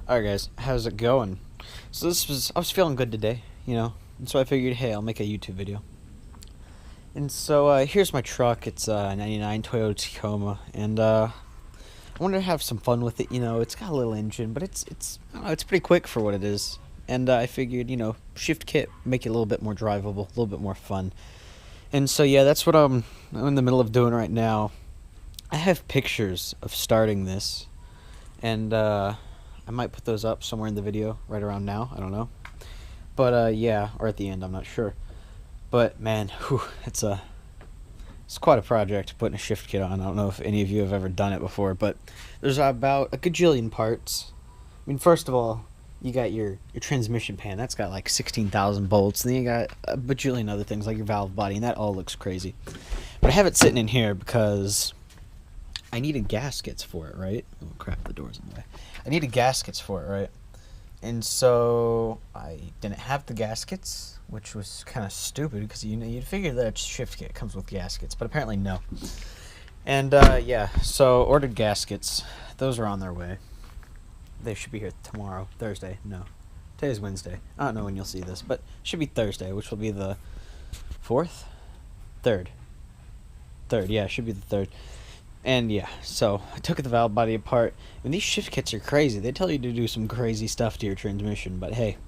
Alright guys, how's it going? So I was feeling good today, and so I figured, hey, I'll make a YouTube video. And so here's my truck. It's a 99 Toyota Tacoma, and I wanted to have some fun with it. It's got a little engine, but it's I don't know, it's pretty quick for what it is. And I figured, shift kit, make it a little bit more drivable, a little bit more fun. And so yeah, that's what I'm in the middle of doing right now. I have pictures of starting this, and I might put those up somewhere in the video right around now. I don't know. But yeah, or at the end, I'm not sure. But man, it's quite a project putting a shift kit on. I don't know if any of you have ever done it before, but there's about a gajillion parts. I mean, first of all, you got your transmission pan. That's got like 16,000 bolts. And then you got a bajillion other things like your valve body, and that all looks crazy. But I have it sitting in here because I needed gaskets for it, right? Oh crap, the door's in the way. I needed gaskets for it, right? And so I didn't have the gaskets, which was kind of stupid because you'd figure that shift kit comes with gaskets, but apparently no. And yeah, so ordered gaskets. Those are on their way. They should be here tomorrow, Thursday. No, today's Wednesday. I don't know when you'll see this, but it should be Thursday, which will be the 4th, 3rd. Yeah, it should be the 3rd. And yeah, so I took the valve body apart, and these shift kits are crazy. They tell you to do some crazy stuff to your transmission, but hey,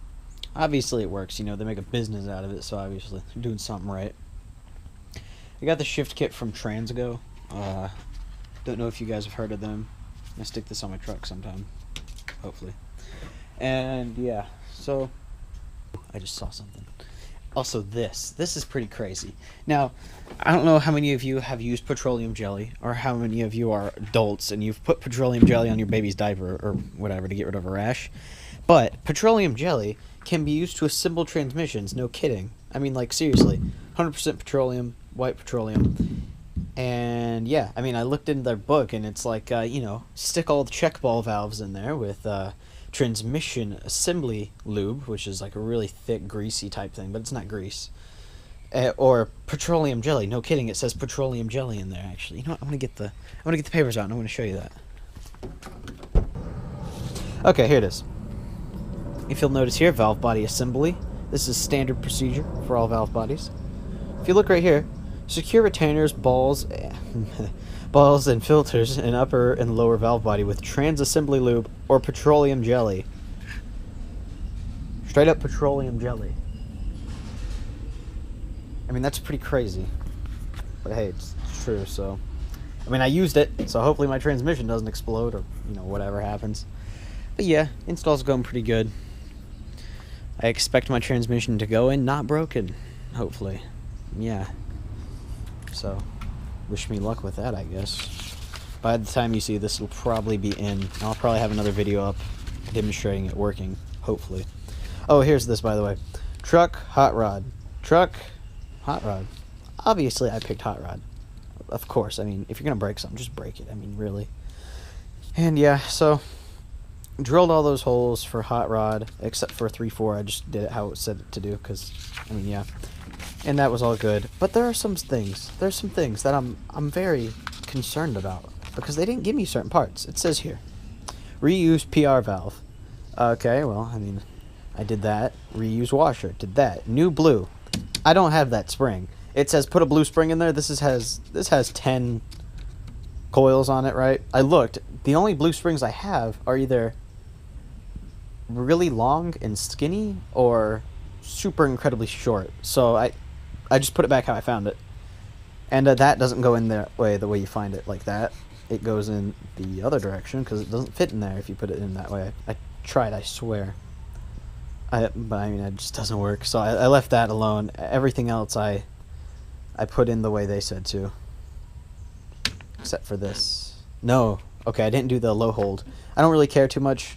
obviously it works. They make a business out of it, so obviously they're doing something right. I got the shift kit from TransGo. Don't know if you guys have heard of them. I'm gonna stick this on my truck sometime, hopefully. And yeah, so I just saw something. Also, this is pretty crazy. Now, I don't know how many of you have used petroleum jelly, or how many of you are adults and you've put petroleum jelly on your baby's diaper or whatever to get rid of a rash. But petroleum jelly can be used to assemble transmissions, no kidding. I mean, like, seriously. 100% petroleum, white petroleum. And yeah, I mean, I looked in their book, and it's like, stick all the check ball valves in there with transmission assembly lube, which is like a really thick, greasy type thing, but it's not grease. Or petroleum jelly. No kidding, it says petroleum jelly in there. Actually, you know what? I'm gonna get the papers out, and I'm gonna show you that. Okay, here it is. If you'll notice here, valve body assembly. This is standard procedure for all valve bodies. If you look right here, secure retainers, balls, and filters in upper and lower valve body with trans assembly lube or petroleum jelly. Straight up petroleum jelly. I mean, that's pretty crazy. But hey, it's true, so. I mean, I used it, so hopefully my transmission doesn't explode or, whatever happens. But yeah, install's going pretty good. I expect my transmission to go in not broken, hopefully. Yeah. So, wish me luck with that, I guess. By the time you see this, it'll probably be in. I'll probably have another video up demonstrating it working, hopefully. Oh, here's this, by the way. Truck, hot rod. Truck, hot rod. Obviously, I picked hot rod. Of course. I mean, if you're going to break something, just break it. I mean, really. And yeah, so drilled all those holes for hot rod, except for 3/4. I just did it how it said to do, because, I mean, yeah. And that was all good. But there are some things. There's some things that I'm very concerned about, because they didn't give me certain parts. It says here, reuse PR valve. Okay, well, I mean, I did that. Reuse washer. Did that. New blue. I don't have that spring. It says put a blue spring in there. This has 10 coils on it, right? I looked. The only blue springs I have are either really long and skinny or super incredibly short. So I just put it back how I found it. And that doesn't go in the way you find it like that. It goes in the other direction because it doesn't fit in there if you put it in that way. I tried, I swear. But I mean, it just doesn't work. So I left that alone. Everything else I put in the way they said to. Except for this. No. Okay, I didn't do the low hold. I don't really care too much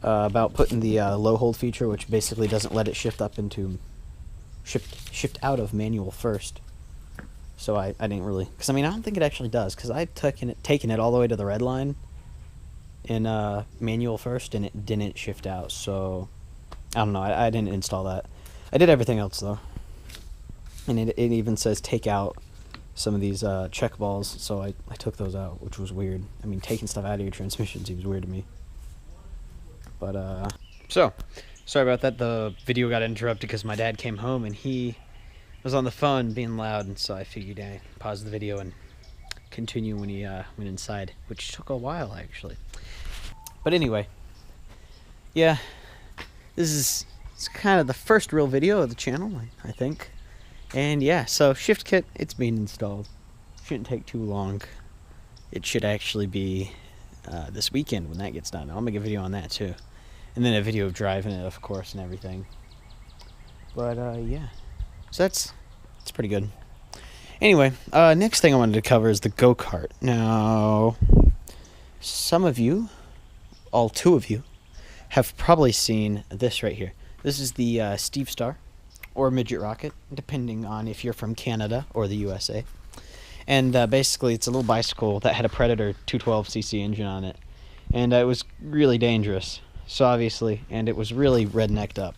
about putting the low hold feature, which basically doesn't let it shift up into shift out of manual first. So I didn't really, because I mean, I don't think it actually does, because I've taken it all the way to the red line in manual first, and it didn't shift out. So I don't know. I didn't install that. I did everything else though, and it even says take out some of these check balls, so I took those out, which was weird. I mean, taking stuff out of your transmission seems weird to me. But so sorry about that. The video got interrupted because my dad came home and he was on the phone being loud, and so I figured I'd pause the video and continue when he went inside, which took a while actually. But anyway, yeah, it's kind of the first real video of the channel, I think. And yeah, so shift kit, it's being installed. Shouldn't take too long. It should actually be this weekend when that gets done. I'll make a video on that too, and then a video of driving it, of course, and everything. But yeah, so it's pretty good. Anyway, next thing I wanted to cover is the go-kart. Now, some of you, all two of you, have probably seen this right here. This is the Steve Star, or Midget Rocket, depending on if you're from Canada or the USA. And basically, it's a little bicycle that had a Predator 212cc engine on it. And it was really dangerous, so obviously, and it was really rednecked up.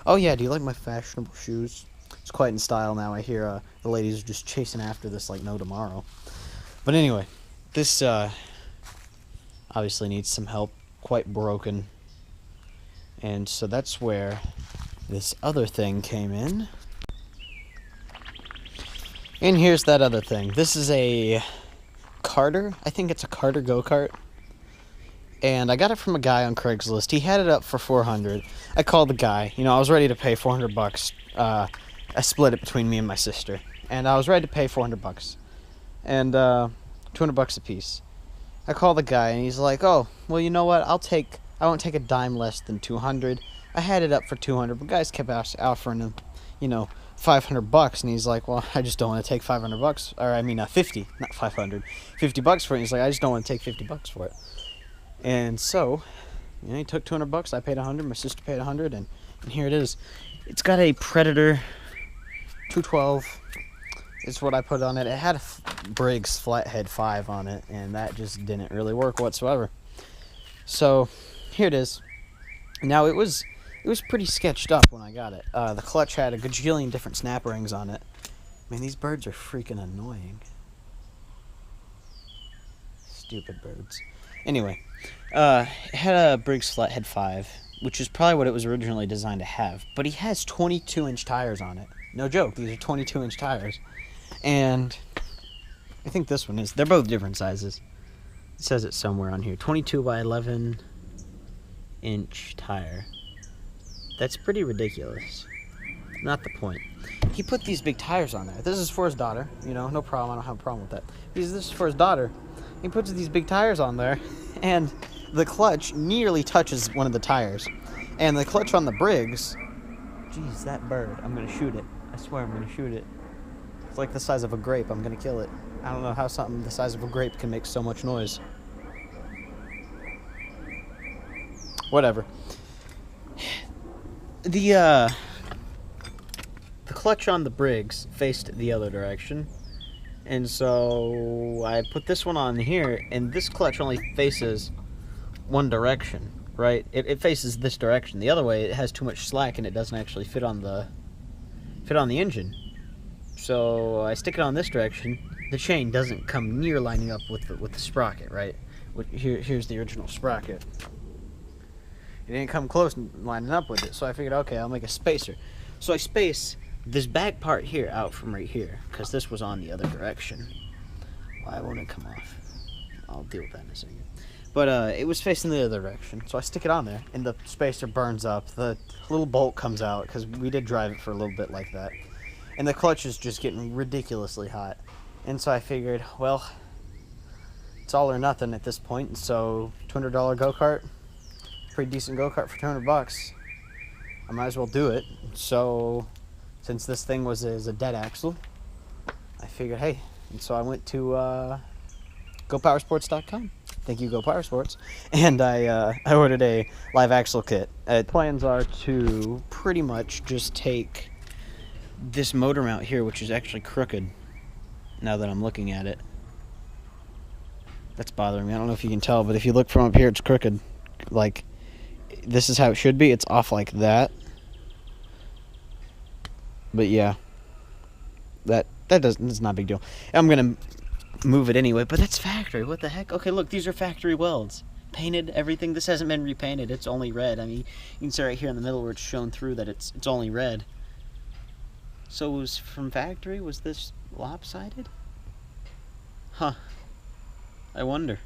Oh yeah, do you like my fashionable shoes? It's quite in style now. I hear the ladies are just chasing after this like no tomorrow. But anyway, this obviously needs some help. Quite broken. And so that's where this other thing came in. And here's that other thing. This is a Carter. I think it's a Carter go-kart. And I got it from a guy on Craigslist. He had it up for $400. I called the guy. You know, I was ready to pay $400. I split it between me and my sister. And I was ready to pay $400. And $200 a piece. I called the guy and he's like, "Oh, well, you know what? I won't take a dime less than $200. I had it up for $200, but guys kept offering him, you know, $500, and he's like, "Well, I just don't want to take $500, or I mean, 50, not 500, $50 for it." And he's like, "I just don't want to take $50 for it." And so, you know, he took $200. I paid $100. My sister paid $100, and here it is. It's got a Predator 212. It's what I put on it. It had a Briggs Flathead 5 on it, and that just didn't really work whatsoever. So here it is. Now it was pretty sketched up when I got it. The clutch had a gajillion different snap rings on it. Man, these birds are freaking annoying. Stupid birds. Anyway, it had a Briggs Flathead 5, which is probably what it was originally designed to have. But he has 22-inch tires on it. No joke, these are 22-inch tires. And I think this one is. They're both different sizes. It says it somewhere on here. 22 by 11-inch tire. That's pretty ridiculous. Not the point. He put these big tires on there. This is for his daughter. You know, no problem. I don't have a problem with that. Because this is for his daughter. He puts these big tires on there, and the clutch nearly touches one of the tires. And the clutch on the Briggs, geez, that bird, I'm going to shoot it. I swear I'm going to shoot it. It's like the size of a grape. I'm going to kill it. I don't know how something the size of a grape can make so much noise. Whatever. The clutch on the Briggs faced the other direction. And so I put this one on here, and this clutch only faces one direction, right? It faces this direction. The other way, it has too much slack, and it doesn't actually fit on the engine. So I stick it on this direction. The chain doesn't come near lining up with the sprocket, right? Here's the original sprocket. It didn't come close lining up with it, so I figured, okay, I'll make a spacer. So I space this back part here out from right here, because this was on the other direction. Why won't it come off? I'll deal with that in a second. But it was facing the other direction, so I stick it on there, and the spacer burns up. The little bolt comes out, because we did drive it for a little bit like that. And the clutch is just getting ridiculously hot. And so I figured, well, it's all or nothing at this point, and so $200 go-kart, pretty decent go-kart for $200. I might as well do it. So since this thing was a dead axle, I figured, hey, and so I went to GoPowerSports.com. Thank you, GoPowerSports. And I ordered a live axle kit. Plans are to pretty much just take this motor mount here, which is actually crooked now that I'm looking at it. That's bothering me. I don't know if you can tell, but if you look from up here, it's crooked. Like, this is how it should be. It's off like that. But yeah, it's not a big deal. I'm gonna move it anyway, but that's factory. What the heck? Okay, look, these are factory welds. painted everything. This hasn't been repainted. It's only red. I mean, you can see right here in the middle where it's shown through that it's only red. So it was from factory? Was this lopsided? Huh. I wonder.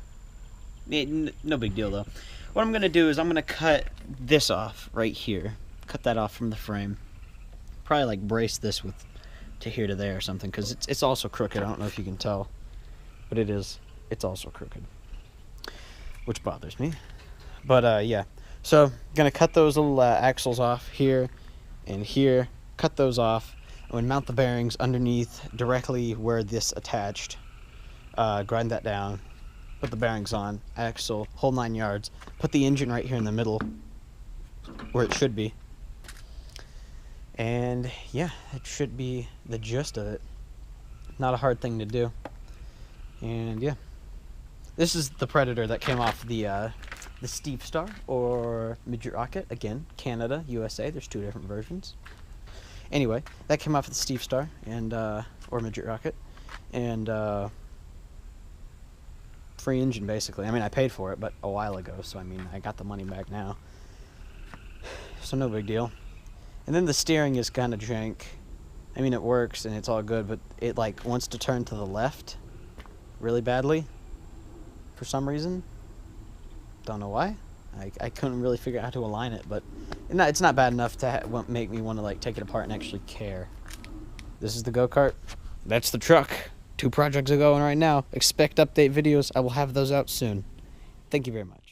No big deal though. What I'm gonna do is I'm gonna cut this off right here. Cut that off from the frame. Probably like brace this with to here to there or something, because it's also crooked. I don't know if you can tell, but it is. It's also crooked, which bothers me. But yeah. So gonna cut those little axles off here and here. Cut those off. I'm gonna mount the bearings underneath directly where this attached. Grind that down. Put the bearings on, axle, whole 9 yards. Put the engine right here in the middle, where it should be. And yeah, that should be the gist of it. Not a hard thing to do. And yeah, this is the Predator that came off the Steve Star or Midget Rocket. Again, Canada, USA. There's 2 different versions. Anyway, that came off the Steve Star and or Midget Rocket, and free engine basically. I mean, I paid for it, but a while ago, so I mean, I got the money back now, so no big deal. And then the steering is kind of jank. I mean, it works and it's all good, but it like wants to turn to the left really badly for some reason. Don't know why. I couldn't really figure out how to align it, but it's not bad enough to make me want to like take it apart and actually care. This is the go-kart. That's the truck. 2 projects are going right now. Expect update videos. I will have those out soon. Thank you very much.